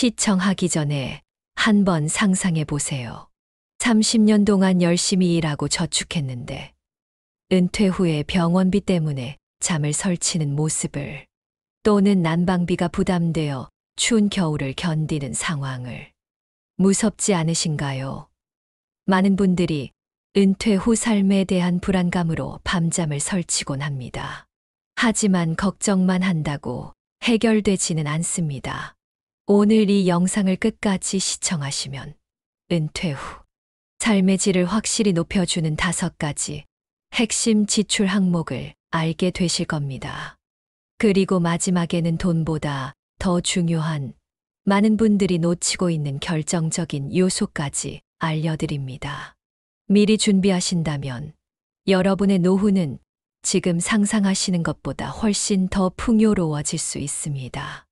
시청하기 전에 한번 상상해 보세요. 30년 동안 열심히 일하고 저축했는데 은퇴 후에 병원비 때문에 잠을 설치는 모습을, 또는 난방비가 부담되어 추운 겨울을 견디는 상황을. 무섭지 않으신가요? 많은 분들이 은퇴 후 삶에 대한 불안감으로 밤잠을 설치곤 합니다. 하지만 걱정만 한다고 해결되지는 않습니다. 오늘 이 영상을 끝까지 시청하시면 은퇴 후 삶의 질을 확실히 높여주는 5가지 핵심 지출 항목을 알게 되실 겁니다. 그리고 마지막에는 돈보다 더 중요한, 많은 분들이 놓치고 있는 결정적인 요소까지 알려드립니다. 미리 준비하신다면 여러분의 노후는 지금 상상하시는 것보다 훨씬 더 풍요로워질 수 있습니다.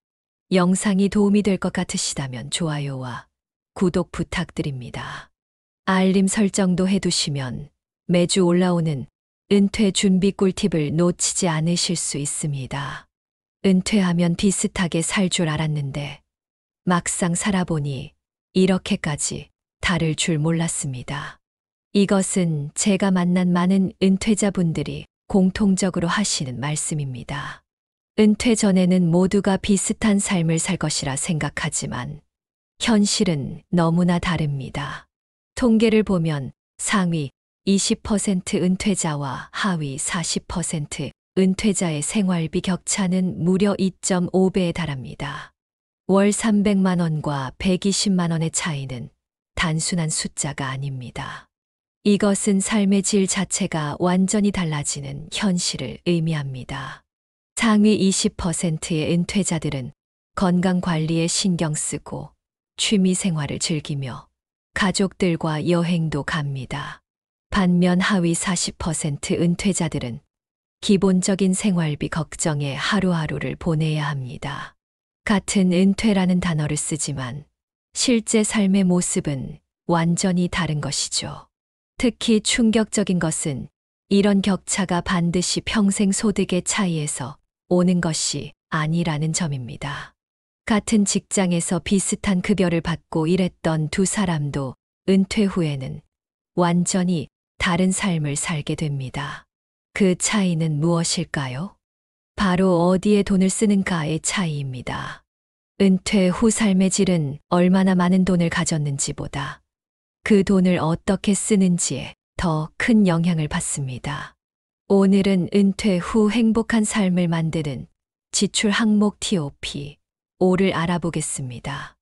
영상이 도움이 될 것 같으시다면 좋아요와 구독 부탁드립니다. 알림 설정도 해두시면 매주 올라오는 은퇴 준비 꿀팁을 놓치지 않으실 수 있습니다. 은퇴하면 비슷하게 살 줄 알았는데 막상 살아보니 이렇게까지 다를 줄 몰랐습니다. 이것은 제가 만난 많은 은퇴자분들이 공통적으로 하시는 말씀입니다. 은퇴 전에는 모두가 비슷한 삶을 살 것이라 생각하지만 현실은 너무나 다릅니다. 통계를 보면 상위 20% 은퇴자와 하위 40% 은퇴자의 생활비 격차는 무려 2.5배에 달합니다. 월 300만 원과 120만 원의 차이는 단순한 숫자가 아닙니다. 이것은 삶의 질 자체가 완전히 달라지는 현실을 의미합니다. 상위 20%의 은퇴자들은 건강 관리에 신경 쓰고 취미 생활을 즐기며 가족들과 여행도 갑니다. 반면 하위 40% 은퇴자들은 기본적인 생활비 걱정에 하루하루를 보내야 합니다. 같은 은퇴라는 단어를 쓰지만 실제 삶의 모습은 완전히 다른 것이죠. 특히 충격적인 것은 이런 격차가 반드시 평생 소득의 차이에서 오는 것이 아니라는 점입니다. 같은 직장에서 비슷한 급여를 받고 일했던 두 사람도 은퇴 후에는 완전히 다른 삶을 살게 됩니다. 그 차이는 무엇일까요? 바로 어디에 돈을 쓰는가의 차이입니다. 은퇴 후 삶의 질은 얼마나 많은 돈을 가졌는지보다 그 돈을 어떻게 쓰는지에 더 큰 영향을 받습니다. 오늘은 은퇴 후 행복한 삶을 만드는 지출 항목 TOP5를 알아보겠습니다.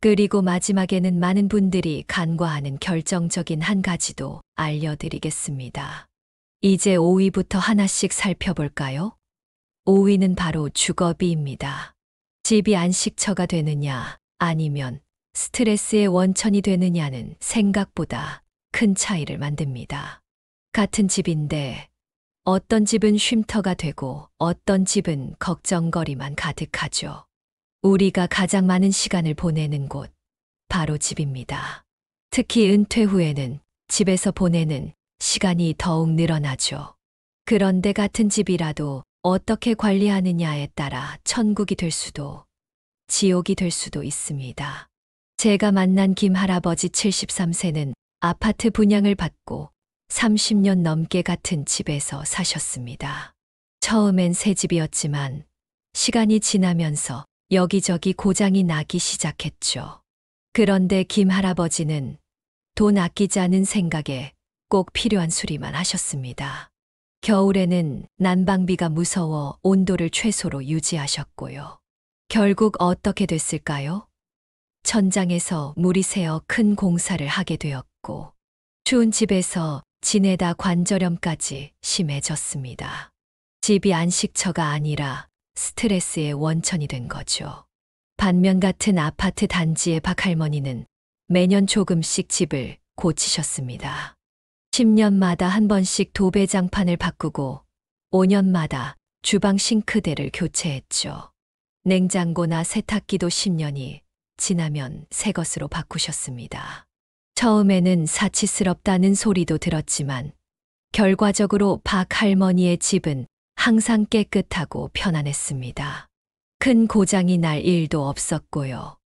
그리고 마지막에는 많은 분들이 간과하는 결정적인 한 가지도 알려드리겠습니다. 이제 5위부터 하나씩 살펴볼까요? 5위는 바로 주거비입니다. 집이 안식처가 되느냐, 아니면 스트레스의 원천이 되느냐는 생각보다 큰 차이를 만듭니다. 같은 집인데 어떤 집은 쉼터가 되고 어떤 집은 걱정거리만 가득하죠. 우리가 가장 많은 시간을 보내는 곳, 바로 집입니다. 특히 은퇴 후에는 집에서 보내는 시간이 더욱 늘어나죠. 그런데 같은 집이라도 어떻게 관리하느냐에 따라 천국이 될 수도, 지옥이 될 수도 있습니다. 제가 만난 김 할아버지 73세는 아파트 분양을 받고 30년 넘게 같은 집에서 사셨습니다. 처음엔 새 집이었지만 시간이 지나면서 여기저기 고장이 나기 시작했죠. 그런데 김 할아버지는 돈 아끼자는 생각에 꼭 필요한 수리만 하셨습니다. 겨울에는 난방비가 무서워 온도를 최소로 유지하셨고요. 결국 어떻게 됐을까요? 천장에서 물이 새어 큰 공사를 하게 되었고, 추운 집에서 지내다 관절염까지 심해졌습니다. 집이 안식처가 아니라 스트레스의 원천이 된 거죠. 반면 같은 아파트 단지의 박할머니는 매년 조금씩 집을 고치셨습니다. 10년마다 한 번씩 도배장판을 바꾸고 5년마다 주방 싱크대를 교체했죠. 냉장고나 세탁기도 10년이 지나면 새 것으로 바꾸셨습니다. 처음에는 사치스럽다는 소리도 들었지만 결과적으로 박 할머니의 집은 항상 깨끗하고 편안했습니다. 큰 고장이 날 일도 없었고요.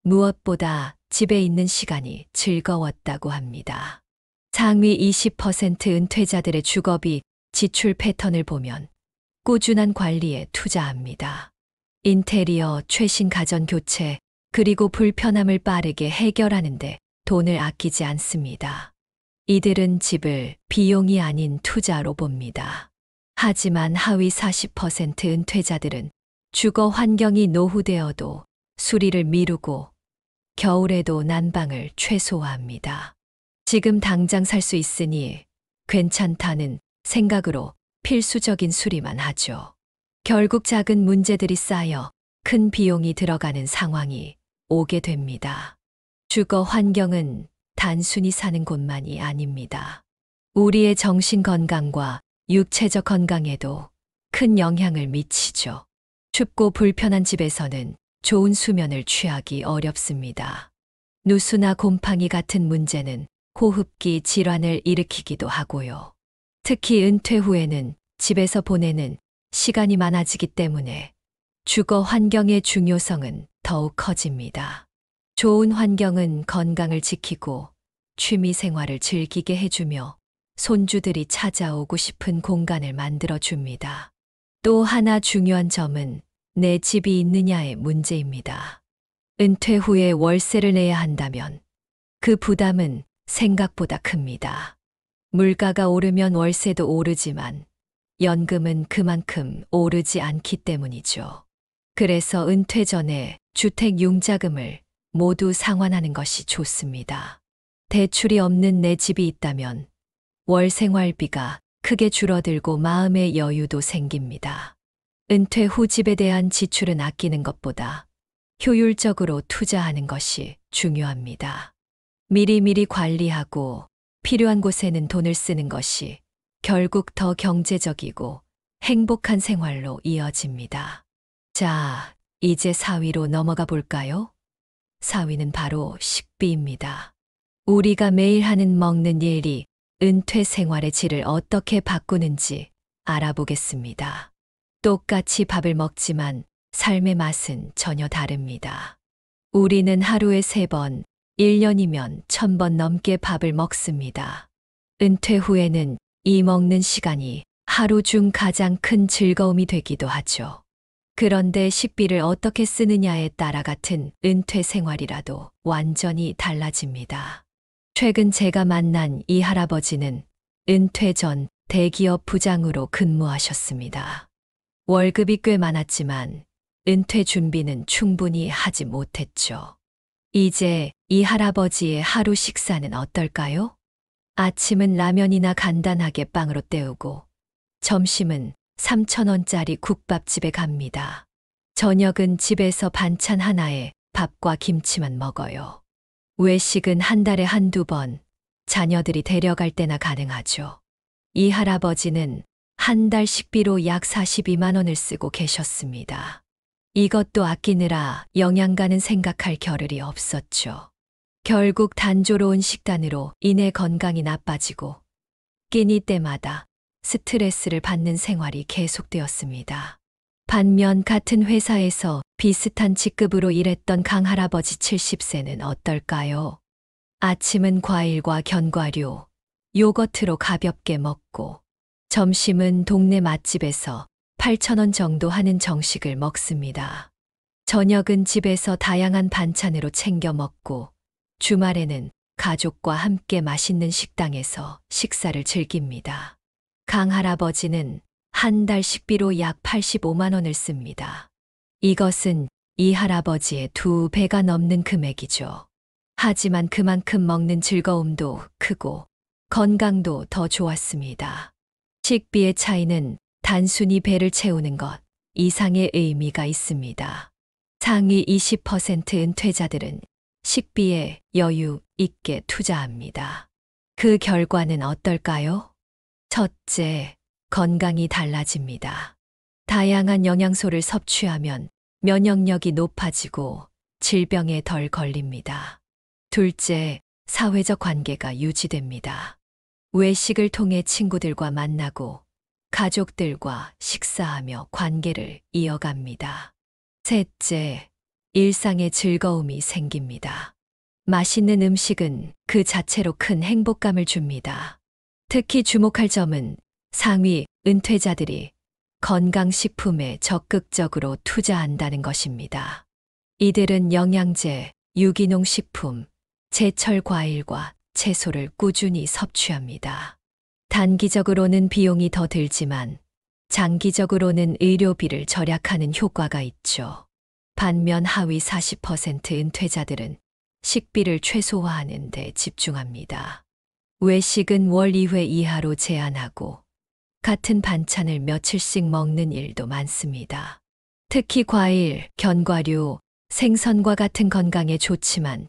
무엇보다 집에 있는 시간이 즐거웠다고 합니다. 상위 20% 은퇴자들의 주거비 지출 패턴을 보면 꾸준한 관리에 투자합니다. 인테리어, 최신 가전 교체, 그리고 불편함을 빠르게 해결하는데 돈을 아끼지 않습니다. 이들은 집을 비용이 아닌 투자로 봅니다. 하지만 하위 40% 은퇴자들은 주거 환경이 노후되어도 수리를 미루고 겨울에도 난방을 최소화합니다. 지금 당장 살 수 있으니 괜찮다는 생각으로 필수적인 수리만 하죠. 결국 작은 문제들이 쌓여 큰 비용이 들어가는 상황이 오게 됩니다. 주거 환경은 단순히 사는 곳만이 아닙니다. 우리의 정신 건강과 육체적 건강에도 큰 영향을 미치죠. 춥고 불편한 집에서는 좋은 수면을 취하기 어렵습니다. 누수나 곰팡이 같은 문제는 호흡기 질환을 일으키기도 하고요. 특히 은퇴 후에는 집에서 보내는 시간이 많아지기 때문에 주거 환경의 중요성은 더욱 커집니다. 좋은 환경은 건강을 지키고 취미 생활을 즐기게 해주며 손주들이 찾아오고 싶은 공간을 만들어줍니다. 또 하나 중요한 점은 내 집이 있느냐의 문제입니다. 은퇴 후에 월세를 내야 한다면 그 부담은 생각보다 큽니다. 물가가 오르면 월세도 오르지만 연금은 그만큼 오르지 않기 때문이죠. 그래서 은퇴 전에 주택 융자금을 모두 상환하는 것이 좋습니다. 대출이 없는 내 집이 있다면 월 생활비가 크게 줄어들고 마음의 여유도 생깁니다. 은퇴 후 집에 대한 지출은 아끼는 것보다 효율적으로 투자하는 것이 중요합니다. 미리미리 관리하고 필요한 곳에는 돈을 쓰는 것이 결국 더 경제적이고 행복한 생활로 이어집니다. 자, 이제 4위로 넘어가 볼까요? 4위는 바로 식비입니다. 우리가 매일 하는 먹는 일이 은퇴 생활의 질을 어떻게 바꾸는지 알아보겠습니다. 똑같이 밥을 먹지만 삶의 맛은 전혀 다릅니다. 우리는 하루에 3번, 1년이면 1000번 넘게 밥을 먹습니다. 은퇴 후에는 이 먹는 시간이 하루 중 가장 큰 즐거움이 되기도 하죠. 그런데 식비를 어떻게 쓰느냐에 따라 같은 은퇴 생활이라도 완전히 달라집니다. 최근 제가 만난 이 할아버지는 은퇴 전 대기업 부장으로 근무하셨습니다. 월급이 꽤 많았지만 은퇴 준비는 충분히 하지 못했죠. 이제 이 할아버지의 하루 식사는 어떨까요? 아침은 라면이나 간단하게 빵으로 때우고 점심은 3,000원짜리 국밥집에 갑니다. 저녁은 집에서 반찬 하나에 밥과 김치만 먹어요. 외식은 한 달에 한두 번, 자녀들이 데려갈 때나 가능하죠. 이 할아버지는 한 달 식비로 약 42만 원을 쓰고 계셨습니다. 이것도 아끼느라 영양가는 생각할 겨를이 없었죠. 결국 단조로운 식단으로 인해 건강이 나빠지고 끼니 때마다 스트레스를 받는 생활이 계속되었습니다. 반면 같은 회사에서 비슷한 직급으로 일했던 강할아버지 70세는 어떨까요? 아침은 과일과 견과류, 요거트로 가볍게 먹고 점심은 동네 맛집에서 8,000원 정도 하는 정식을 먹습니다. 저녁은 집에서 다양한 반찬으로 챙겨 먹고 주말에는 가족과 함께 맛있는 식당에서 식사를 즐깁니다. 강 할아버지는 한 달 식비로 약 85만 원을 씁니다. 이것은 이 할아버지의 2배가 넘는 금액이죠. 하지만 그만큼 먹는 즐거움도 크고 건강도 더 좋았습니다. 식비의 차이는 단순히 배를 채우는 것 이상의 의미가 있습니다. 상위 20% 은퇴자들은 식비에 여유 있게 투자합니다. 그 결과는 어떨까요? 첫째, 건강이 달라집니다. 다양한 영양소를 섭취하면 면역력이 높아지고 질병에 덜 걸립니다. 둘째, 사회적 관계가 유지됩니다. 외식을 통해 친구들과 만나고 가족들과 식사하며 관계를 이어갑니다. 셋째, 일상의 즐거움이 생깁니다. 맛있는 음식은 그 자체로 큰 행복감을 줍니다. 특히 주목할 점은 상위 은퇴자들이 건강식품에 적극적으로 투자한다는 것입니다. 이들은 영양제, 유기농 식품, 제철 과일과 채소를 꾸준히 섭취합니다. 단기적으로는 비용이 더 들지만 장기적으로는 의료비를 절약하는 효과가 있죠. 반면 하위 40% 은퇴자들은 식비를 최소화하는 데 집중합니다. 외식은 월 2회 이하로 제한하고 같은 반찬을 며칠씩 먹는 일도 많습니다. 특히 과일, 견과류, 생선과 같은 건강에 좋지만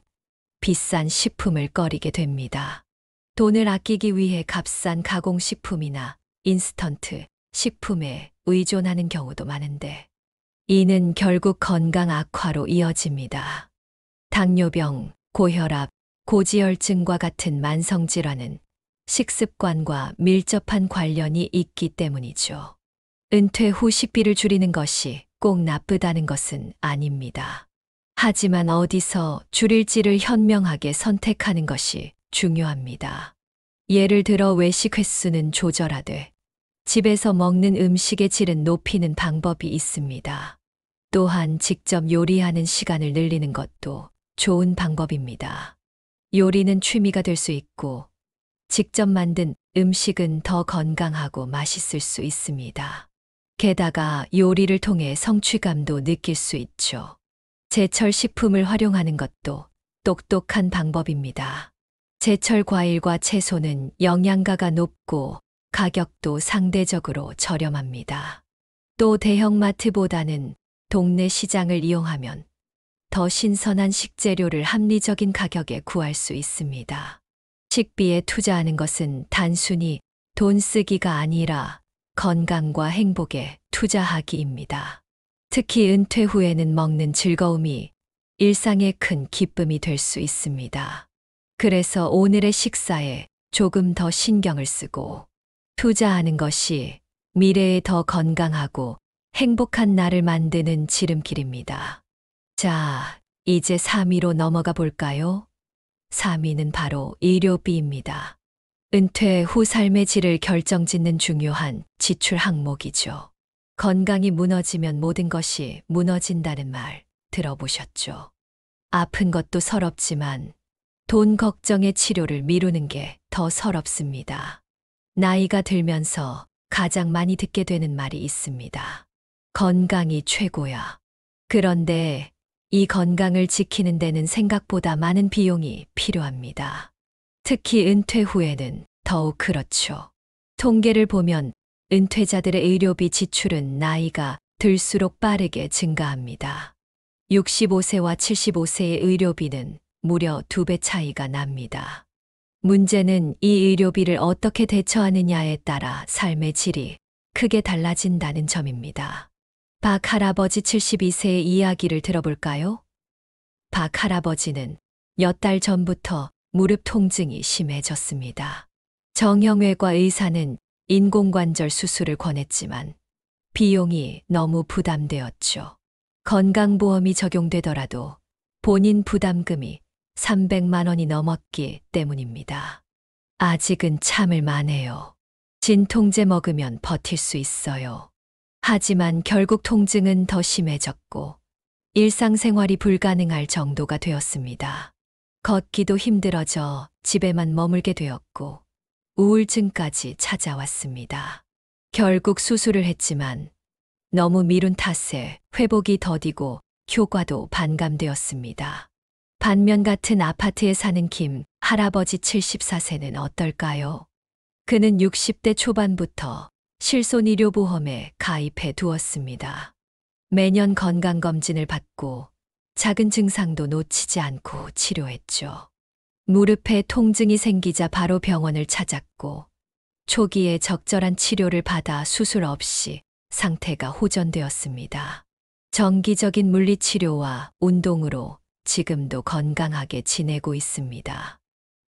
비싼 식품을 꺼리게 됩니다. 돈을 아끼기 위해 값싼 가공식품이나 인스턴트 식품에 의존하는 경우도 많은데 이는 결국 건강 악화로 이어집니다. 당뇨병, 고혈압, 고지혈증과 같은 만성질환은 식습관과 밀접한 관련이 있기 때문이죠. 은퇴 후 식비를 줄이는 것이 꼭 나쁘다는 것은 아닙니다. 하지만 어디서 줄일지를 현명하게 선택하는 것이 중요합니다. 예를 들어 외식 횟수는 조절하되 집에서 먹는 음식의 질은 높이는 방법이 있습니다. 또한 직접 요리하는 시간을 늘리는 것도 좋은 방법입니다. 요리는 취미가 될 수 있고 직접 만든 음식은 더 건강하고 맛있을 수 있습니다. 게다가 요리를 통해 성취감도 느낄 수 있죠. 제철 식품을 활용하는 것도 똑똑한 방법입니다. 제철 과일과 채소는 영양가가 높고 가격도 상대적으로 저렴합니다. 또 대형마트보다는 동네 시장을 이용하면 더 신선한 식재료를 합리적인 가격에 구할 수 있습니다. 식비에 투자하는 것은 단순히 돈 쓰기가 아니라 건강과 행복에 투자하기입니다. 특히 은퇴 후에는 먹는 즐거움이 일상의 큰 기쁨이 될 수 있습니다. 그래서 오늘의 식사에 조금 더 신경을 쓰고 투자하는 것이 미래에 더 건강하고 행복한 날을 만드는 지름길입니다. 자, 이제 3위로 넘어가 볼까요? 3위는 바로 의료비입니다. 은퇴 후 삶의 질을 결정짓는 중요한 지출 항목이죠. 건강이 무너지면 모든 것이 무너진다는 말 들어보셨죠? 아픈 것도 서럽지만 돈 걱정의 치료를 미루는 게 더 서럽습니다. 나이가 들면서 가장 많이 듣게 되는 말이 있습니다. 건강이 최고야. 그런데 이 건강을 지키는 데는 생각보다 많은 비용이 필요합니다. 특히 은퇴 후에는 더욱 그렇죠. 통계를 보면 은퇴자들의 의료비 지출은 나이가 들수록 빠르게 증가합니다. 65세와 75세의 의료비는 무려 2배 차이가 납니다. 문제는 이 의료비를 어떻게 대처하느냐에 따라 삶의 질이 크게 달라진다는 점입니다. 박 할아버지 72세의 이야기를 들어볼까요? 박 할아버지는 몇 달 전부터 무릎 통증이 심해졌습니다. 정형외과 의사는 인공관절 수술을 권했지만 비용이 너무 부담되었죠. 건강보험이 적용되더라도 본인 부담금이 300만 원이 넘었기 때문입니다. 아직은 참을 만해요. 진통제 먹으면 버틸 수 있어요. 하지만 결국 통증은 더 심해졌고 일상생활이 불가능할 정도가 되었습니다. 걷기도 힘들어져 집에만 머물게 되었고 우울증까지 찾아왔습니다. 결국 수술을 했지만 너무 미룬 탓에 회복이 더디고 효과도 반감되었습니다. 반면 같은 아파트에 사는 김 할아버지 74세는 어떨까요? 그는 60대 초반부터 실손의료보험에 가입해 두었습니다. 매년 건강검진을 받고 작은 증상도 놓치지 않고 치료했죠. 무릎에 통증이 생기자 바로 병원을 찾았고 초기에 적절한 치료를 받아 수술 없이 상태가 호전되었습니다. 정기적인 물리치료와 운동으로 지금도 건강하게 지내고 있습니다.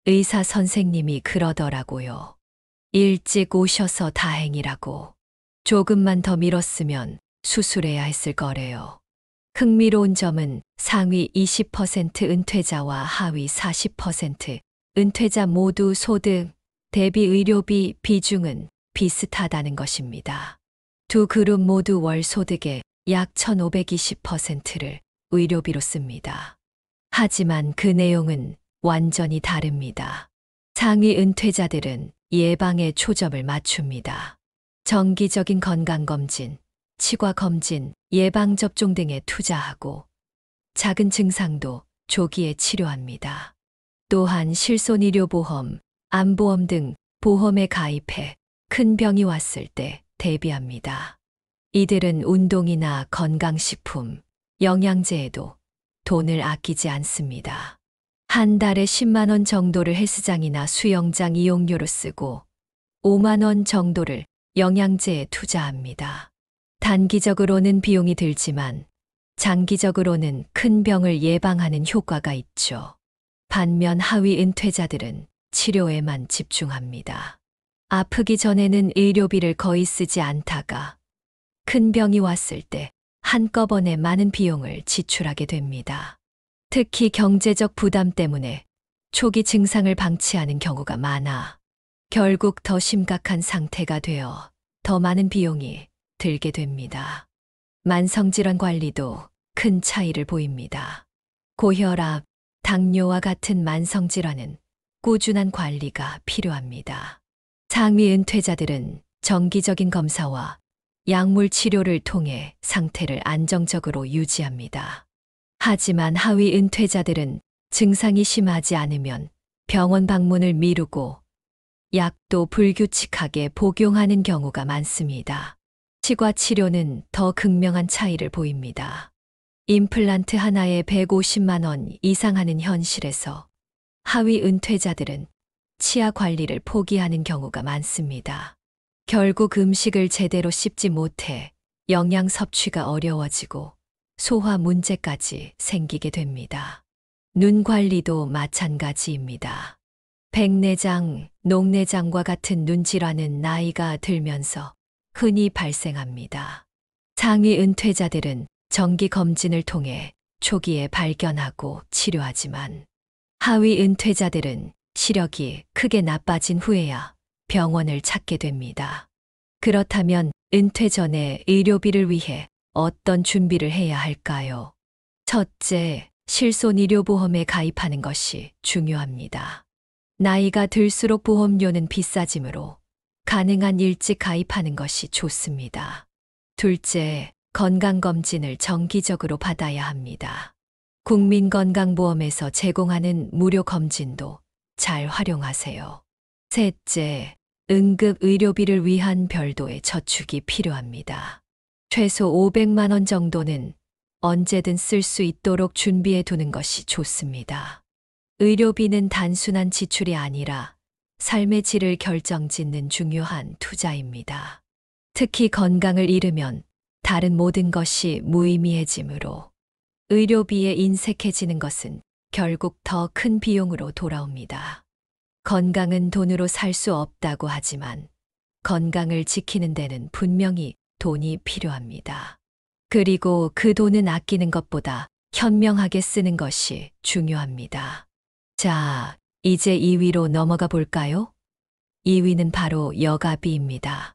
의사 선생님이 그러더라고요. 일찍 오셔서 다행이라고. 조금만 더 미뤘으면 수술해야 했을 거래요. 흥미로운 점은 상위 20% 은퇴자와 하위 40% 은퇴자 모두 소득 대비 의료비 비중은 비슷하다는 것입니다. 두 그룹 모두 월 소득의 약 1520%를 의료비로 씁니다. 하지만 그 내용은 완전히 다릅니다. 상위 은퇴자들은 예방에 초점을 맞춥니다. 정기적인 건강검진, 치과검진, 예방접종 등에 투자하고 작은 증상도 조기에 치료합니다. 또한 실손의료보험, 암보험 등 보험에 가입해 큰 병이 왔을 때 대비합니다. 이들은 운동이나 건강식품, 영양제에도 돈을 아끼지 않습니다. 한 달에 10만 원 정도를 헬스장이나 수영장 이용료로 쓰고 5만 원 정도를 영양제에 투자합니다. 단기적으로는 비용이 들지만 장기적으로는 큰 병을 예방하는 효과가 있죠. 반면 하위 은퇴자들은 치료에만 집중합니다. 아프기 전에는 의료비를 거의 쓰지 않다가 큰 병이 왔을 때 한꺼번에 많은 비용을 지출하게 됩니다. 특히 경제적 부담 때문에 초기 증상을 방치하는 경우가 많아 결국 더 심각한 상태가 되어 더 많은 비용이 들게 됩니다. 만성질환 관리도 큰 차이를 보입니다. 고혈압, 당뇨와 같은 만성질환은 꾸준한 관리가 필요합니다. 상위 은퇴자들은 정기적인 검사와 약물 치료를 통해 상태를 안정적으로 유지합니다. 하지만 하위 은퇴자들은 증상이 심하지 않으면 병원 방문을 미루고 약도 불규칙하게 복용하는 경우가 많습니다. 치과 치료는 더 극명한 차이를 보입니다. 임플란트 하나에 150만 원 이상 하는 현실에서 하위 은퇴자들은 치아 관리를 포기하는 경우가 많습니다. 결국 음식을 제대로 씹지 못해 영양 섭취가 어려워지고 소화 문제까지 생기게 됩니다. 눈 관리도 마찬가지입니다. 백내장, 녹내장과 같은 눈질환은 나이가 들면서 흔히 발생합니다. 상위 은퇴자들은 정기 검진을 통해 초기에 발견하고 치료하지만 하위 은퇴자들은 시력이 크게 나빠진 후에야 병원을 찾게 됩니다. 그렇다면 은퇴 전에 의료비를 위해 어떤 준비를 해야 할까요? 첫째, 실손의료보험에 가입하는 것이 중요합니다. 나이가 들수록 보험료는 비싸지므로 가능한 일찍 가입하는 것이 좋습니다. 둘째, 건강검진을 정기적으로 받아야 합니다. 국민건강보험에서 제공하는 무료 검진도 잘 활용하세요. 셋째, 응급의료비를 위한 별도의 저축이 필요합니다. 최소 500만 원 정도는 언제든 쓸 수 있도록 준비해 두는 것이 좋습니다. 의료비는 단순한 지출이 아니라 삶의 질을 결정짓는 중요한 투자입니다. 특히 건강을 잃으면 다른 모든 것이 무의미해지므로 의료비에 인색해지는 것은 결국 더 큰 비용으로 돌아옵니다. 건강은 돈으로 살 수 없다고 하지만 건강을 지키는 데는 분명히 돈이 필요합니다. 그리고 그 돈은 아끼는 것보다 현명하게 쓰는 것이 중요합니다. 자, 이제 2위로 넘어가 볼까요? 2위는 바로 여가비입니다.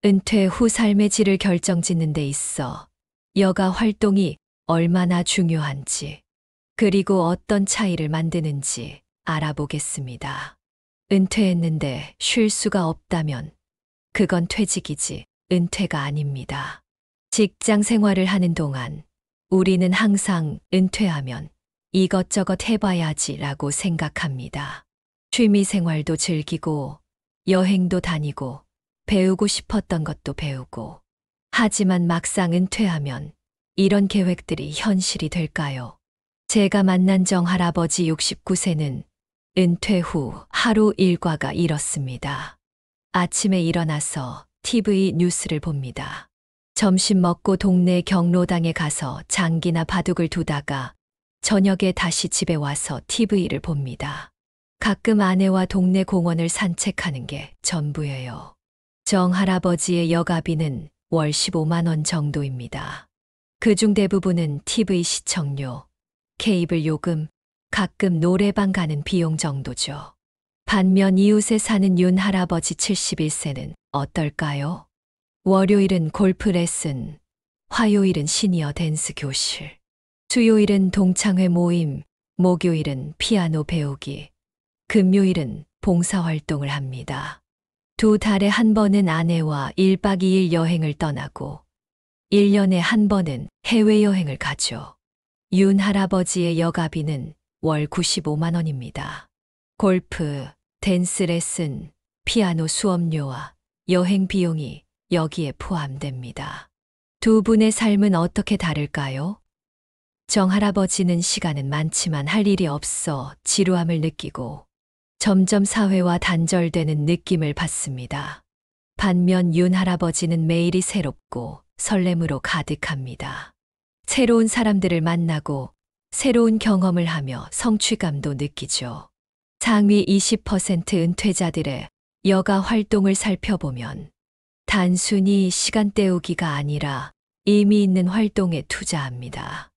은퇴 후 삶의 질을 결정짓는 데 있어 여가 활동이 얼마나 중요한지, 그리고 어떤 차이를 만드는지 알아보겠습니다. 은퇴했는데 쉴 수가 없다면 그건 퇴직이지 은퇴가 아닙니다. 직장 생활을 하는 동안 우리는 항상 은퇴하면 이것저것 해봐야지라고 생각합니다. 취미 생활도 즐기고 여행도 다니고 배우고 싶었던 것도 배우고. 하지만 막상 은퇴하면 이런 계획들이 현실이 될까요? 제가 만난 정할아버지 69세는 은퇴 후 하루 일과가 이렇습니다. 아침에 일어나서 TV 뉴스를 봅니다. 점심 먹고 동네 경로당에 가서 장기나 바둑을 두다가 저녁에 다시 집에 와서 TV를 봅니다. 가끔 아내와 동네 공원을 산책하는 게 전부예요. 정할아버지의 여가비는 월 15만 원 정도입니다. 그중 대부분은 TV 시청료, 케이블 요금, 가끔 노래방 가는 비용 정도죠. 반면 이웃에 사는 윤 할아버지 71세는 어떨까요? 월요일은 골프 레슨, 화요일은 시니어 댄스 교실, 수요일은 동창회 모임, 목요일은 피아노 배우기, 금요일은 봉사활동을 합니다. 2달에 한 번은 아내와 1박 2일 여행을 떠나고 1년에 한 번은 해외여행을 가죠. 윤 할아버지의 여가비는 월 95만 원입니다. 골프, 댄스 레슨, 피아노 수업료와 여행 비용이 여기에 포함됩니다. 두 분의 삶은 어떻게 다를까요? 정 할아버지는 시간은 많지만 할 일이 없어 지루함을 느끼고 점점 사회와 단절되는 느낌을 받습니다. 반면 윤 할아버지는 매일이 새롭고 설렘으로 가득합니다. 새로운 사람들을 만나고 새로운 경험을 하며 성취감도 느끼죠. 상위 20% 은퇴자들의 여가 활동을 살펴보면 단순히 시간 때우기가 아니라 의미 있는 활동에 투자합니다.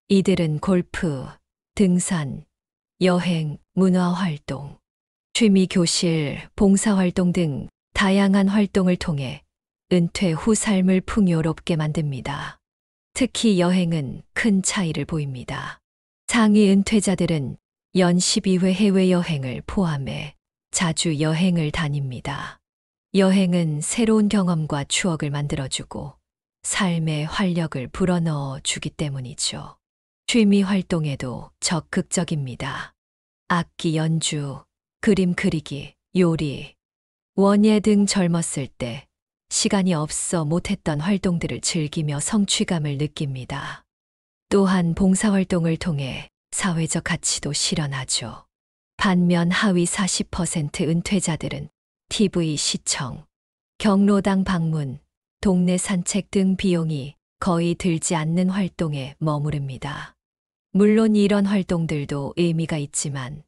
이들은 골프, 등산, 여행, 문화활동, 취미교실, 봉사활동 등 다양한 활동을 통해 은퇴 후 삶을 풍요롭게 만듭니다. 특히 여행은 큰 차이를 보입니다. 상위 은퇴자들은 연 12회 해외여행을 포함해 자주 여행을 다닙니다. 여행은 새로운 경험과 추억을 만들어주고 삶의 활력을 불어넣어 주기 때문이죠. 취미 활동에도 적극적입니다. 악기 연주, 그림 그리기, 요리, 원예 등 젊었을 때 시간이 없어 못했던 활동들을 즐기며 성취감을 느낍니다. 또한 봉사활동을 통해 사회적 가치도 실현하죠. 반면 하위 40% 은퇴자들은 TV 시청, 경로당 방문, 동네 산책 등 비용이 거의 들지 않는 활동에 머무릅니다. 물론 이런 활동들도 의미가 있지만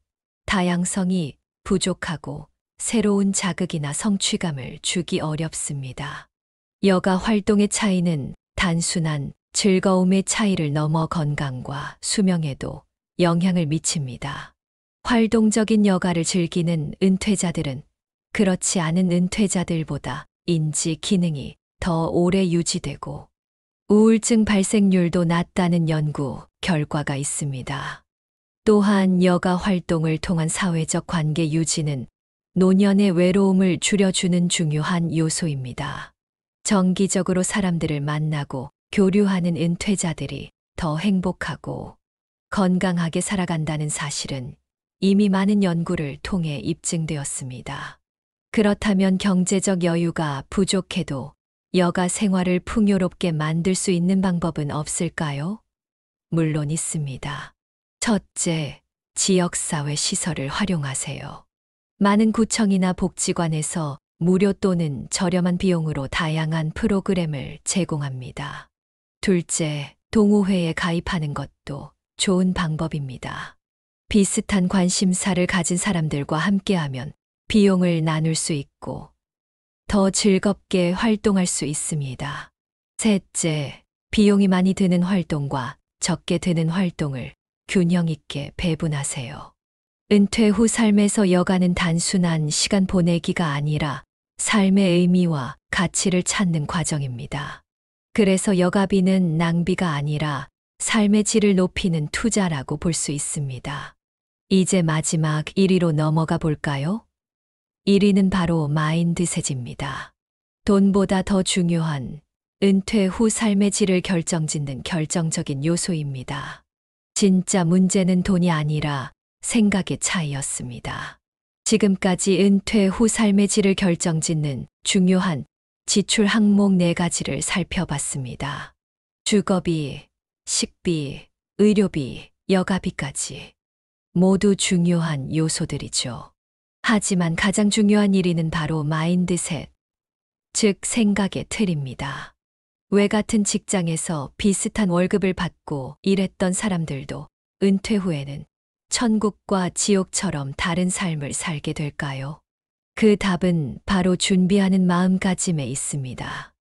다양성이 부족하고 새로운 자극이나 성취감을 주기 어렵습니다. 여가 활동의 차이는 단순한 즐거움의 차이를 넘어 건강과 수명에도 영향을 미칩니다. 활동적인 여가를 즐기는 은퇴자들은 그렇지 않은 은퇴자들보다 인지 기능이 더 오래 유지되고 우울증 발생률도 낮다는 연구 결과가 있습니다. 또한 여가 활동을 통한 사회적 관계 유지는 노년의 외로움을 줄여주는 중요한 요소입니다. 정기적으로 사람들을 만나고 교류하는 은퇴자들이 더 행복하고 건강하게 살아간다는 사실은 이미 많은 연구를 통해 입증되었습니다. 그렇다면 경제적 여유가 부족해도 여가 생활을 풍요롭게 만들 수 있는 방법은 없을까요? 물론 있습니다. 첫째, 지역사회 시설을 활용하세요. 많은 구청이나 복지관에서 무료 또는 저렴한 비용으로 다양한 프로그램을 제공합니다. 둘째, 동호회에 가입하는 것도 좋은 방법입니다. 비슷한 관심사를 가진 사람들과 함께하면 비용을 나눌 수 있고 더 즐겁게 활동할 수 있습니다. 셋째, 비용이 많이 드는 활동과 적게 드는 활동을 균형 있게 배분하세요. 은퇴 후 삶에서 여가는 단순한 시간 보내기가 아니라 삶의 의미와 가치를 찾는 과정입니다. 그래서 여가비는 낭비가 아니라 삶의 질을 높이는 투자라고 볼 수 있습니다. 이제 마지막 1위로 넘어가 볼까요? 1위는 바로 마인드셋입니다. 돈보다 더 중요한 은퇴 후 삶의 질을 결정짓는 결정적인 요소입니다. 진짜 문제는 돈이 아니라 생각의 차이였습니다. 지금까지 은퇴 후 삶의 질을 결정짓는 중요한 지출 항목 4가지를 살펴봤습니다. 주거비, 식비, 의료비, 여가비까지 모두 중요한 요소들이죠. 하지만 가장 중요한 1위는 바로 마인드셋, 즉 생각의 틀입니다. 왜 같은 직장에서 비슷한 월급을 받고 일했던 사람들도 은퇴 후에는 천국과 지옥처럼 다른 삶을 살게 될까요? 그 답은 바로 준비하는 마음가짐에 있습니다.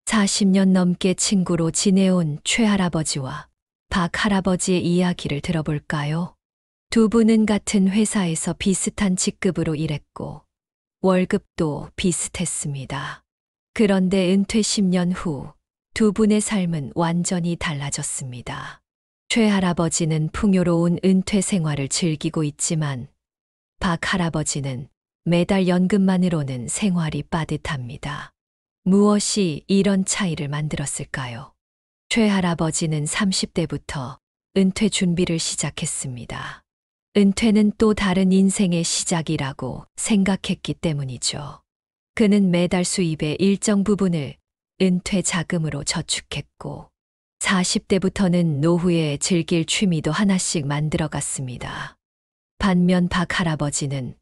40년 넘게 친구로 지내온 최할아버지와 박할아버지의 이야기를 들어볼까요? 두 분은 같은 회사에서 비슷한 직급으로 일했고 월급도 비슷했습니다. 그런데 은퇴 10년 후 두 분의 삶은 완전히 달라졌습니다. 최할아버지는 풍요로운 은퇴 생활을 즐기고 있지만 박할아버지는 매달 연금만으로는 생활이 빠듯합니다. 무엇이 이런 차이를 만들었을까요? 최할아버지는 30대부터 은퇴 준비를 시작했습니다. 은퇴는 또 다른 인생의 시작이라고 생각했기 때문이죠. 그는 매달 수입의 일정 부분을 은퇴 자금으로 저축했고 40대부터는 노후에 즐길 취미도 하나씩 만들어갔습니다. 반면 박할아버지는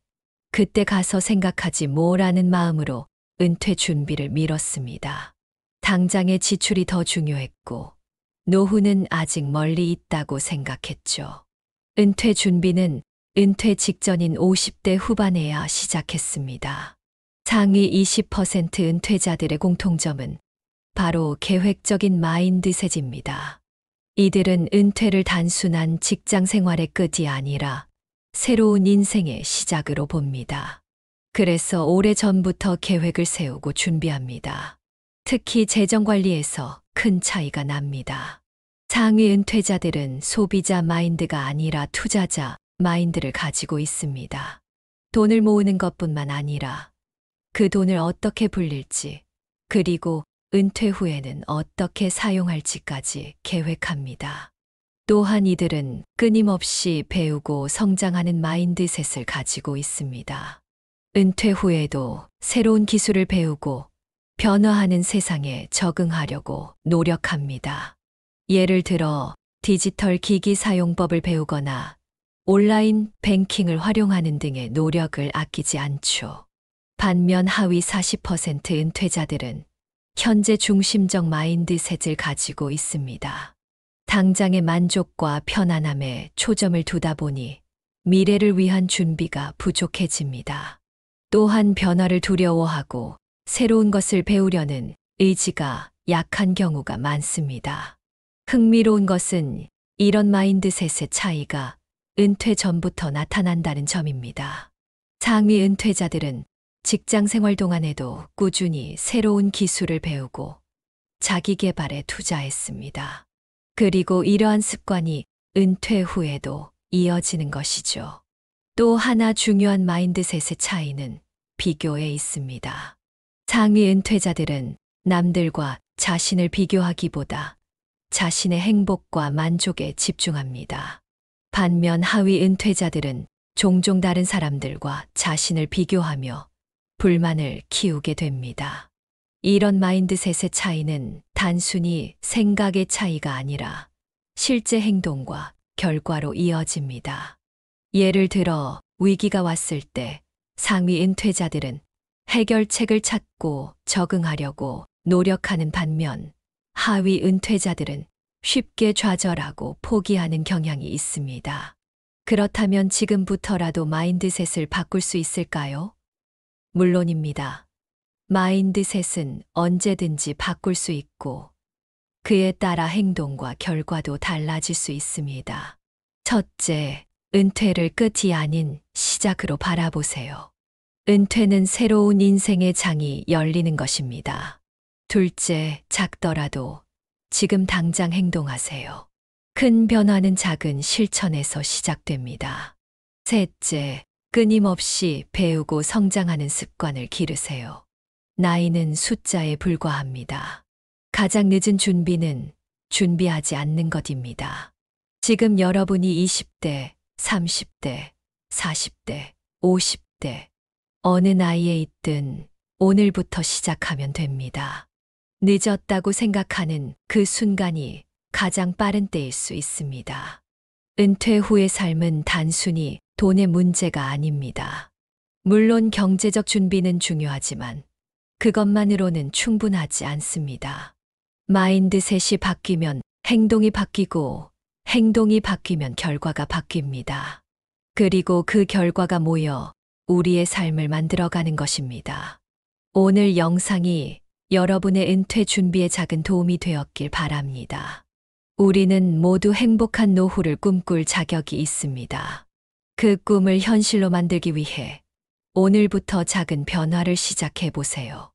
그때 가서 생각하지 뭐라는 마음으로 은퇴 준비를 미뤘습니다. 당장의 지출이 더 중요했고 노후는 아직 멀리 있다고 생각했죠. 은퇴 준비는 은퇴 직전인 50대 후반에야 시작했습니다. 상위 20% 은퇴자들의 공통점은 바로 계획적인 마인드셋입니다. 이들은 은퇴를 단순한 직장 생활의 끝이 아니라 새로운 인생의 시작으로 봅니다. 그래서 오래전부터 계획을 세우고 준비합니다. 특히 재정 관리에서 큰 차이가 납니다. 상위 은퇴자들은 소비자 마인드가 아니라 투자자 마인드를 가지고 있습니다. 돈을 모으는 것뿐만 아니라 그 돈을 어떻게 불릴지, 그리고 은퇴 후에는 어떻게 사용할지까지 계획합니다. 또한 이들은 끊임없이 배우고 성장하는 마인드셋을 가지고 있습니다. 은퇴 후에도 새로운 기술을 배우고 변화하는 세상에 적응하려고 노력합니다. 예를 들어 디지털 기기 사용법을 배우거나 온라인 뱅킹을 활용하는 등의 노력을 아끼지 않죠. 반면 하위 40% 은퇴자들은 현재 중심적 마인드셋을 가지고 있습니다. 당장의 만족과 편안함에 초점을 두다 보니 미래를 위한 준비가 부족해집니다. 또한 변화를 두려워하고 새로운 것을 배우려는 의지가 약한 경우가 많습니다. 흥미로운 것은 이런 마인드셋의 차이가 은퇴 전부터 나타난다는 점입니다. 상위 은퇴자들은 직장 생활 동안에도 꾸준히 새로운 기술을 배우고 자기 개발에 투자했습니다. 그리고 이러한 습관이 은퇴 후에도 이어지는 것이죠. 또 하나 중요한 마인드셋의 차이는 비교에 있습니다. 상위 은퇴자들은 남들과 자신을 비교하기보다 자신의 행복과 만족에 집중합니다. 반면 하위 은퇴자들은 종종 다른 사람들과 자신을 비교하며 불만을 키우게 됩니다. 이런 마인드셋의 차이는 단순히 생각의 차이가 아니라 실제 행동과 결과로 이어집니다. 예를 들어 위기가 왔을 때 상위 은퇴자들은 해결책을 찾고 적응하려고 노력하는 반면 하위 은퇴자들은 쉽게 좌절하고 포기하는 경향이 있습니다. 그렇다면 지금부터라도 마인드셋을 바꿀 수 있을까요? 물론입니다. 마인드셋은 언제든지 바꿀 수 있고 그에 따라 행동과 결과도 달라질 수 있습니다. 첫째, 은퇴를 끝이 아닌 시작으로 바라보세요. 은퇴는 새로운 인생의 장이 열리는 것입니다. 둘째, 작더라도 지금 당장 행동하세요. 큰 변화는 작은 실천에서 시작됩니다. 셋째, 끊임없이 배우고 성장하는 습관을 기르세요. 나이는 숫자에 불과합니다. 가장 늦은 준비는 준비하지 않는 것입니다. 지금 여러분이 20대, 30대, 40대, 50대, 어느 나이에 있든 오늘부터 시작하면 됩니다. 늦었다고 생각하는 그 순간이 가장 빠른 때일 수 있습니다. 은퇴 후의 삶은 단순히 돈의 문제가 아닙니다. 물론 경제적 준비는 중요하지만 그것만으로는 충분하지 않습니다. 마인드셋이 바뀌면 행동이 바뀌고 행동이 바뀌면 결과가 바뀝니다. 그리고 그 결과가 모여 우리의 삶을 만들어가는 것입니다. 오늘 영상이 여러분의 은퇴 준비에 작은 도움이 되었길 바랍니다. 우리는 모두 행복한 노후를 꿈꿀 자격이 있습니다. 그 꿈을 현실로 만들기 위해 오늘부터 작은 변화를 시작해 보세요.